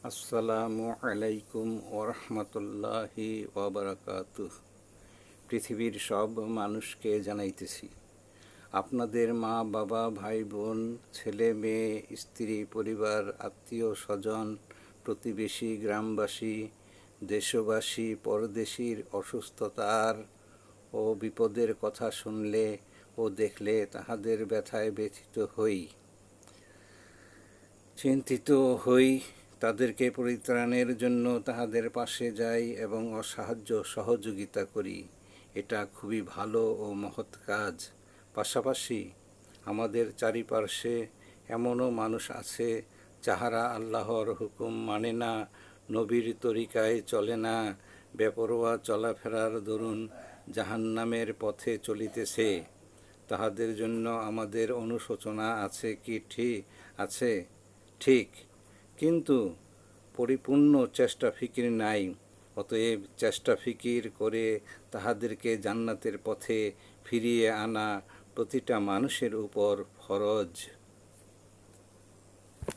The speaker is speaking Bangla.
আসসালামু আলাইকুম ওরহমতুল্লাহি ওয়াবারাকাতুহ। পৃথিবীর সব মানুষকে জানাইতেছি, আপনাদের মা বাবা ভাই বোন ছেলে মেয়ে স্ত্রী পরিবার আত্মীয় স্বজন প্রতিবেশী গ্রামবাসী দেশবাসী পরদেশীর অসুস্থতার ও বিপদের কথা শুনলে ও দেখলে তাহাদের ব্যথায় ব্যথিত হই, চিন্তিত হই, তাদেরকে পরিত্রাণের জন্য তাহাদের পাশে যাই এবং অসাহায্য সহযোগিতা করি। এটা খুবই ভালো ও মহৎ কাজ। পাশাপাশি আমাদের চারিপার্শ্বে এমনও মানুষ আছে যাহারা আল্লাহর হুকুম মানে না, নবীর তরিকায় চলে না, বেপরোয়া চলাফেরার দরুন জাহান্নামের পথে চলিতেছে। তাহাদের জন্য আমাদের অনুশোচনা আছে কি আছে, ঠিক, কিন্তু পরিপূর্ণ চেষ্টা ফিকির নাই। অতএব চেষ্টা ফিকির করে তাহাদেরকে জান্নাতের পথে ফিরিয়ে আনা প্রতিটা মানুষের উপর ফরজ।